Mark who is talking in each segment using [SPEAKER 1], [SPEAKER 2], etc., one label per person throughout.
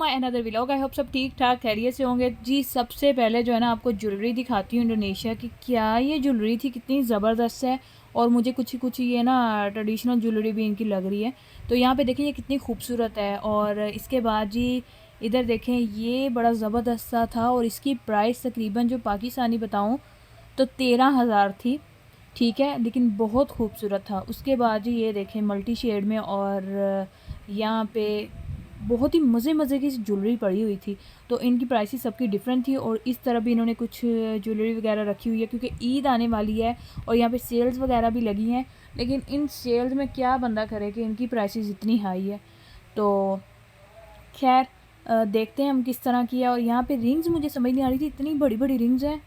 [SPEAKER 1] My another vlog. I hope सब ठीक ठाक खैरियत से होंगे जी। सबसे पहले जो है ना आपको ज्वेलरी दिखाती हूँ इंडोनेशिया की। क्या ये ज्वेलरी थी, कितनी ज़बरदस्त है। और मुझे कुछ ये ना ट्रेडिशनल ज्वेलरी भी इनकी लग रही है। तो यहाँ पे देखें ये कितनी खूबसूरत है। और इसके बाद जी इधर देखें ये बड़ा ज़बरदस्त सा था और इसकी प्राइस तकरीबन जो पाकिस्तानी बताऊँ तो 13,000 थी। ठीक है, लेकिन बहुत खूबसूरत था। उसके बाद जी ये देखें मल्टी शेड में, और यहाँ पे बहुत ही मज़े की ज्वेलरी पड़ी हुई थी। तो इनकी प्राइसेस सबकी डिफरेंट थी। और इस तरह भी इन्होंने कुछ ज्वेलरी वगैरह रखी हुई है क्योंकि ईद आने वाली है और यहाँ पे सेल्स वगैरह भी लगी हैं। लेकिन इन सेल्स में क्या बंदा करे कि इनकी प्राइसेस इतनी हाई है। तो खैर देखते हैं हम किस तरह की है। और यहाँ पे रिंग्स मुझे समझ नहीं आ रही थी, इतनी बड़ी बड़ी रिंग्स हैं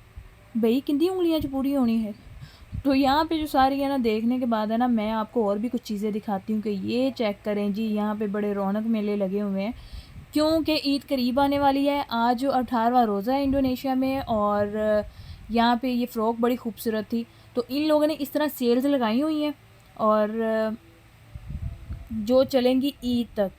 [SPEAKER 1] भाई, कितनी उंगलियाँ जो पूरी होनी है। तो यहाँ पे जो सारी है ना देखने के बाद है ना मैं आपको और भी कुछ चीज़ें दिखाती हूँ कि ये चेक करें जी। यहाँ पे बड़े रौनक मेले लगे हुए हैं क्योंकि ईद करीब आने वाली है। आज जो 18वां रोज़ा है इंडोनेशिया में। और यहाँ पे ये फ़्रॉक बड़ी खूबसूरत थी। तो इन लोगों ने इस तरह सेल्स लगाई हुई हैं और जो चलेंगी ईद तक।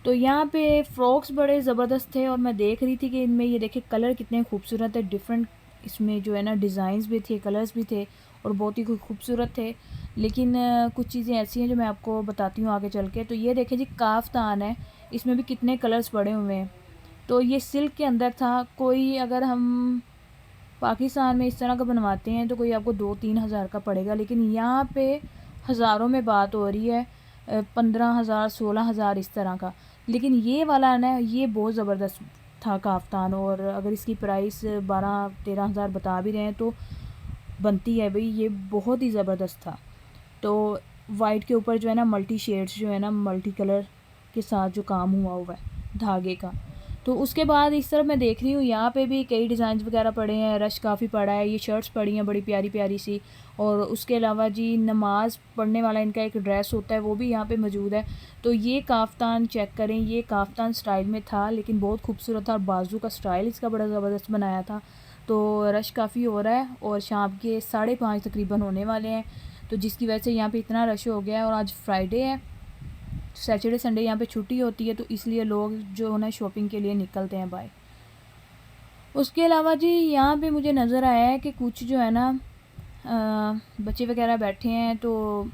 [SPEAKER 1] तो यहाँ पे फ़्रॉक्स बड़े ज़बरदस्त थे और मैं देख रही थी कि इनमें ये देखिए कलर कितने खूबसूरत है। डिफरेंट इसमें जो है ना डिज़ाइंस भी थे, कलर्स भी थे और बहुत ही खूबसूरत थे। लेकिन कुछ चीज़ें ऐसी हैं जो मैं आपको बताती हूँ आगे चल के। तो ये देखें जी काफ्तान है, इसमें भी कितने कलर्स पड़े हुए हैं। तो ये सिल्क के अंदर था। कोई अगर हम पाकिस्तान में इस तरह का बनवाते हैं तो कोई आपको 2-3 हज़ार का पड़ेगा, लेकिन यहाँ पे हज़ारों में बात हो रही है। 15,000 16,000 इस तरह का। लेकिन ये वाला ना ये बहुत ज़बरदस्त था काफ्तान। और अगर इसकी प्राइस 12-13 हज़ार बता भी रहे हैं तो बनती है भाई, ये बहुत ही ज़बरदस्त था। तो वाइट के ऊपर जो है ना मल्टी शेड्स जो है ना मल्टी कलर के साथ जो काम हुआ है धागे का। तो उसके बाद इस तरफ मैं देख रही हूँ यहाँ पे भी कई डिज़ाइन वगैरह पड़े हैं, रश काफ़ी पड़ा है। ये शर्ट्स पड़ी हैं बड़ी प्यारी प्यारी सी। और उसके अलावा जी नमाज़ पढ़ने वाला इनका एक ड्रेस होता है वो भी यहाँ पे मौजूद है। तो ये काफ्तान चेक करें, ये काफ्तान स्टाइल में था लेकिन बहुत खूबसूरत था और बाजू का स्टाइल इसका बड़ा ज़बरदस्त बनाया था। तो रश काफ़ी हो रहा है और शाम के 5:30 तकरीबन होने वाले हैं। तो जिसकी वजह से यहाँ पे इतना रश हो गया है। और आज फ्राइडे है, सैटरडे संडे यहाँ पे छुट्टी होती है तो इसलिए लोग जो है ना शॉपिंग के लिए निकलते हैं बाय। उसके अलावा जी यहाँ पे मुझे नज़र आया है कि कुछ जो है ना बच्चे वगैरह बैठे हैं। तो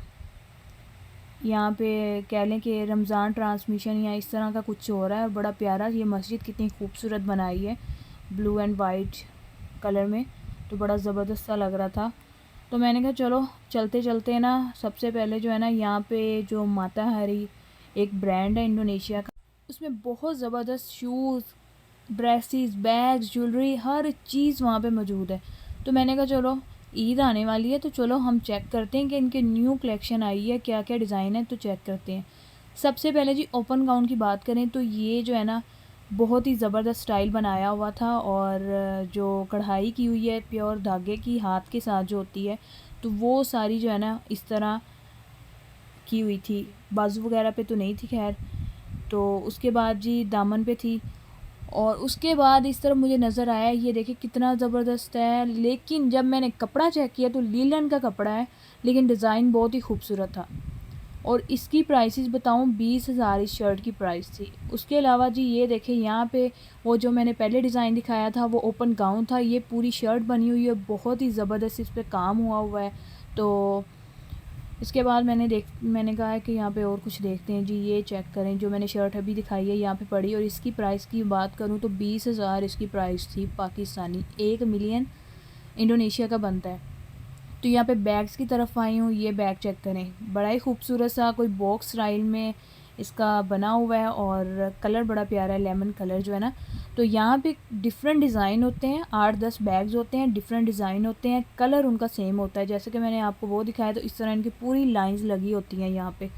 [SPEAKER 1] यहाँ पे कह लें कि रमज़ान ट्रांसमिशन या इस तरह का कुछ हो रहा है। और बड़ा प्यारा ये मस्जिद कितनी खूबसूरत बनाई है ब्लू एंड वाइट कलर में। तो बड़ा ज़बरदस्त सा लग रहा था। तो मैंने कहा चलो चलते चलते ना सबसे पहले जो है ना यहाँ पे जो माता हरी एक ब्रांड है इंडोनेशिया का, उसमें बहुत ज़बरदस्त शूज़, ड्रेसेस, बैग्स, ज्वेलरी हर चीज़ वहाँ पे मौजूद है। तो मैंने कहा चलो ईद आने वाली है तो चलो हम चेक करते हैं कि इनके न्यू कलेक्शन आई है, क्या क्या डिज़ाइन है, तो चेक करते हैं। सबसे पहले जी ओपन गाउन की बात करें तो ये जो है ना बहुत ही ज़बरदस्त स्टाइल बनाया हुआ था। और जो कढ़ाई की हुई है प्योर धागे की हाथ के साथ जो होती है तो वो सारी जो है ना इस तरह की हुई थी। बाजू वगैरह पे तो नहीं थी खैर। तो उसके बाद जी दामन पे थी। और उसके बाद इस तरफ मुझे नज़र आया, ये देखिए कितना ज़बरदस्त है। लेकिन जब मैंने कपड़ा चेक किया तो लीलन का कपड़ा है लेकिन डिज़ाइन बहुत ही खूबसूरत था। और इसकी प्राइसेस बताऊं 20,000 इस शर्ट की प्राइस थी। उसके अलावा जी ये देखें यहाँ पे वो जो मैंने पहले डिज़ाइन दिखाया था वो ओपन गाउन था, ये पूरी शर्ट बनी हुई है, बहुत ही ज़बरदस्त इस पर काम हुआ है। तो इसके बाद मैंने कहा है कि यहाँ पे और कुछ देखते हैं जी। ये चेक करें जो मैंने शर्ट अभी दिखाई है यहाँ पे पड़ी। और इसकी प्राइस की बात करूँ तो 20,000 इसकी प्राइस थी पाकिस्तानी। 1 मिलियन इंडोनेशिया का बनता है। तो यहाँ पे बैग्स की तरफ आई हूँ, ये बैग चेक करें, बड़ा ही खूबसूरत सा कोई बॉक्स स्टाइल में इसका बना हुआ है और कलर बड़ा प्यारा है, लेमन कलर जो है ना। तो यहाँ पे डिफरेंट डिज़ाइन होते हैं, 8-10 बैग्स होते हैं, डिफरेंट डिज़ाइन होते हैं, कलर उनका सेम होता है। जैसे कि मैंने आपको वो दिखाया तो इस तरह इनकी पूरी लाइंस लगी होती हैं यहाँ पे।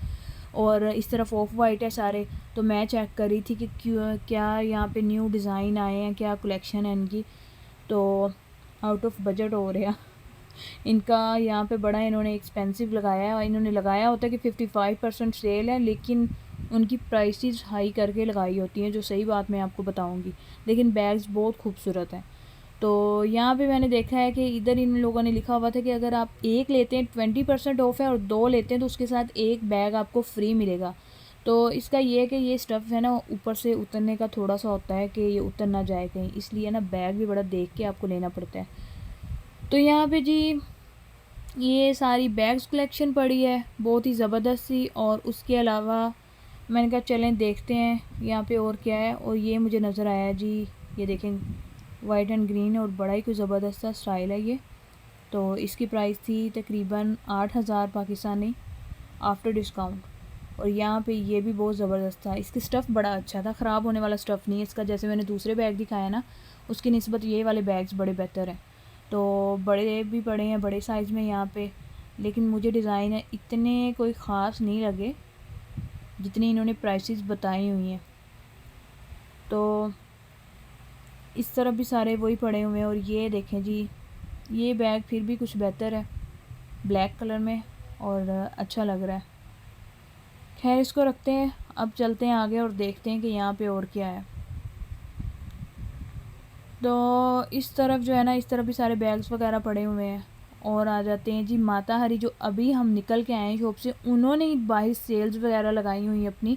[SPEAKER 1] और इस तरफ ऑफ वाइट है सारे। तो मैं चेक कर रही थी कि क्यों क्या यहाँ पे न्यू डिज़ाइन आए हैं, क्या कलेक्शन है इनकी। तो आउट ऑफ बजट हो रहा इनका यहाँ पे बड़ा इन्होंने एक्सपेंसिव लगाया है। और इन्होंने लगाया होता है कि 55% सेल है लेकिन उनकी प्राइसेस हाई करके लगाई होती हैं, जो सही बात मैं आपको बताऊंगी। लेकिन बैग्स बहुत खूबसूरत हैं। तो यहाँ पे मैंने देखा है कि इधर इन लोगों ने लिखा हुआ था कि अगर आप एक लेते हैं 20% ऑफ है और 2 लेते हैं तो उसके साथ एक बैग आपको फ्री मिलेगा। तो इसका ये है कि ये स्टफ़ है ना ऊपर से उतरने का थोड़ा सा होता है कि ये उतर ना जाए कहीं, इसलिए ना बैग भी बड़ा देख के आपको लेना पड़ता है। तो यहाँ पे जी ये सारी बैग्स कलेक्शन पड़ी है बहुत ही ज़बरदस्त सी, और उसके अलावा मैंने कहा चलें देखते हैं यहाँ पे और क्या है। और ये मुझे नज़र आया जी, ये देखें वाइट एंड ग्रीन, और बड़ा ही कोई ज़बरदस्त सा स्टाइल है ये। तो इसकी प्राइस थी तकरीबन 8,000 पाकिस्तानी आफ्टर डिस्काउंट। और यहाँ पे ये भी बहुत ज़बरदस्त था, इसकी स्टफ़ बड़ा अच्छा था, ख़राब होने वाला स्टफ़ नहीं है इसका। जैसे मैंने दूसरे बैग दिखाया ना उसकी निस्बत ये वाले बैग्स बड़े बेहतर हैं। तो बड़े भी पड़े हैं बड़े साइज़ में यहाँ पे, लेकिन मुझे डिज़ाइन है इतने कोई ख़ास नहीं लगे जितनी इन्होंने प्राइसेस बताई हुई हैं। तो इस तरफ भी सारे वही पड़े हुए हैं। और ये देखें जी, ये बैग फिर भी कुछ बेहतर है, ब्लैक कलर में, और अच्छा लग रहा है। खैर इसको रखते हैं, अब चलते हैं आगे और देखते हैं कि यहाँ पे और क्या है। तो इस तरफ जो है ना, इस तरफ भी सारे बैग्स वगैरह पड़े हुए हैं। और आ जाते हैं जी माता हरी, जो अभी हम निकल के आए हैं शॉप से, उन्होंने ही बाहर सेल्स वगैरह लगाई हुई अपनी।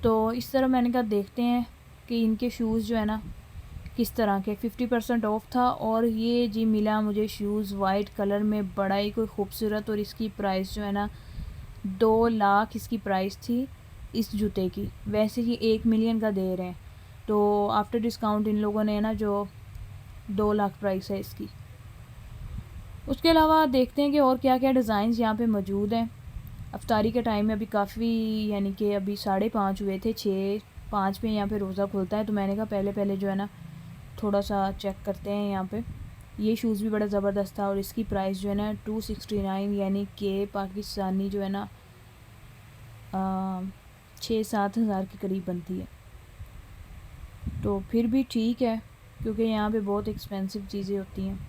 [SPEAKER 1] तो इस तरह मैंने कहा देखते हैं कि इनके शूज़ जो है ना किस तरह के, 50% ऑफ था। और ये जी मिला मुझे शूज़ वाइट कलर में, बड़ा ही कोई खूबसूरत, और इसकी प्राइस जो है ना 2 लाख इसकी प्राइस थी इस जूते की। वैसे ये 1 मिलियन का दे रहे हैं, तो आफ्टर डिस्काउंट इन लोगों ने ना जो 2 लाख प्राइस है इसकी। उसके अलावा देखते हैं कि और क्या क्या डिज़ाइंस यहाँ पे मौजूद हैं। अफ्तारी के टाइम में अभी काफ़ी, यानी कि अभी 5:30 हुए थे, 6-5 पे यहाँ पे रोज़ा खुलता है। तो मैंने कहा पहले जो है ना थोड़ा सा चेक करते हैं यहाँ पे। ये शूज़ भी बड़ा ज़बरदस्त था, और इसकी प्राइस जो है ना 269, यानी कि पाकिस्तानी जो है ना 6-7 हज़ार के करीब बनती है। तो फिर भी ठीक है, क्योंकि यहाँ पे बहुत एक्सपेंसिव चीज़ें होती हैं।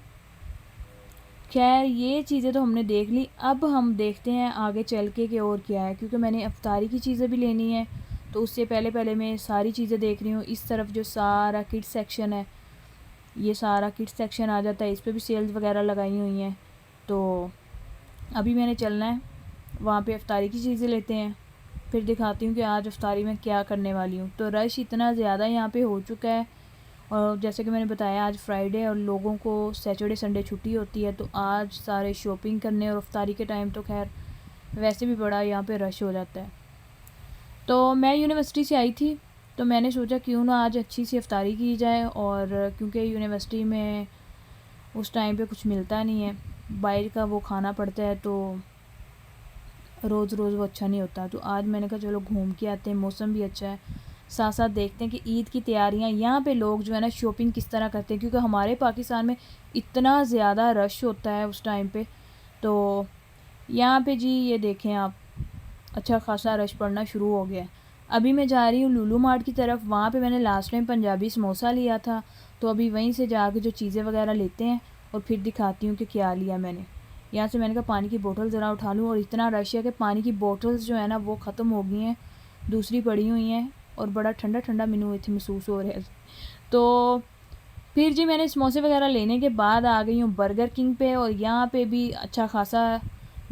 [SPEAKER 1] खैर ये चीज़ें तो हमने देख ली, अब हम देखते हैं आगे चल के कि और क्या है, क्योंकि मैंने अफ्तारी की चीज़ें भी लेनी है। तो उससे पहले मैं सारी चीज़ें देख रही हूँ। इस तरफ जो सारा किड्स सेक्शन है, ये सारा किड्स सेक्शन आ जाता है, इस पर भी सेल्स वगैरह लगाई हुई हैं। तो अभी मैंने चलना है वहाँ पे, अफ्तारी की चीज़ें लेते हैं, फिर दिखाती हूँ कि आज अफ्तारी में क्या करने वाली हूँ। तो रश इतना ज़्यादा यहाँ पे हो चुका है, और जैसे कि मैंने बताया आज फ्राइडे और लोगों को सैटरडे संडे छुट्टी होती है, तो आज सारे शॉपिंग करने, और अफ्तारी के टाइम तो खैर वैसे भी बड़ा यहाँ पे रश हो जाता है। तो मैं यूनिवर्सिटी से आई थी, तो मैंने सोचा क्यों ना आज अच्छी सी अफ्तारी की जाए। और क्योंकि यूनिवर्सिटी में उस टाइम पे कुछ मिलता नहीं है, बाहर का वो खाना पड़ता है, तो रोज़ वो अच्छा नहीं होता। तो आज मैंने कहा चलो घूम के आते हैं, मौसम भी अच्छा है, साथ साथ देखते हैं कि ईद की तैयारियां यहाँ पे लोग जो है ना शॉपिंग किस तरह करते हैं, क्योंकि हमारे पाकिस्तान में इतना ज़्यादा रश होता है उस टाइम पे। तो यहाँ पे जी ये देखें आप, अच्छा खासा रश पड़ना शुरू हो गया है। अभी मैं जा रही हूँ लुलु मार्ट की तरफ, वहाँ पे मैंने लास्ट टाइम पंजाबी समोसा लिया था, तो अभी वहीं से जाके जो चीज़ें वगैरह लेते हैं और फिर दिखाती हूँ कि क्या लिया मैंने। यहाँ से मैंने कहा पानी की बोतल ज़रा उठा लूँ, और इतना रश है कि पानी की बोतल्स जो है ना वो ख़त्म हो गई हैं, दूसरी पड़ी हुई हैं, और बड़ा ठंडा ठंडा मैनू इतनी महसूस हो रहा है। तो फिर जी मैंने समोसे वगैरह लेने के बाद आ गई हूँ बर्गर किंग पे, और यहाँ पे भी अच्छा खासा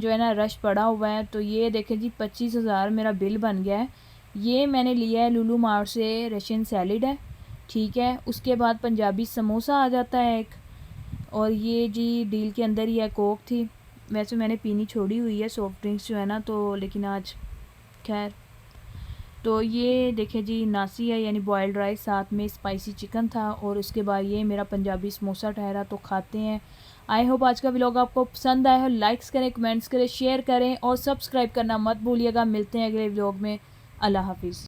[SPEAKER 1] जो है ना रश पड़ा हुआ है। तो ये देखें जी 25,000 मेरा बिल बन गया है। ये मैंने लिया है लुलु मार्ट से, रशियन सैलिड है, ठीक है। उसके बाद पंजाबी समोसा आ जाता है एक, और ये जी डील के अंदर ही है कोक थी। वैसे मैंने पीनी छोड़ी हुई है सॉफ्ट ड्रिंक्स जो है ना, तो लेकिन आज खैर। तो ये देखें जी नासी है, यानी बॉयल्ड राइस, साथ में स्पाइसी चिकन था, और उसके बाद ये मेरा पंजाबी समोसा ठहरा। तो खाते हैं। आई होप आज का व्लॉग आपको पसंद आया हो। लाइक्स करें, कमेंट्स करें, शेयर करें, और सब्सक्राइब करना मत भूलिएगा। मिलते हैं अगले व्लॉग में। अल्लाह हाफिज़।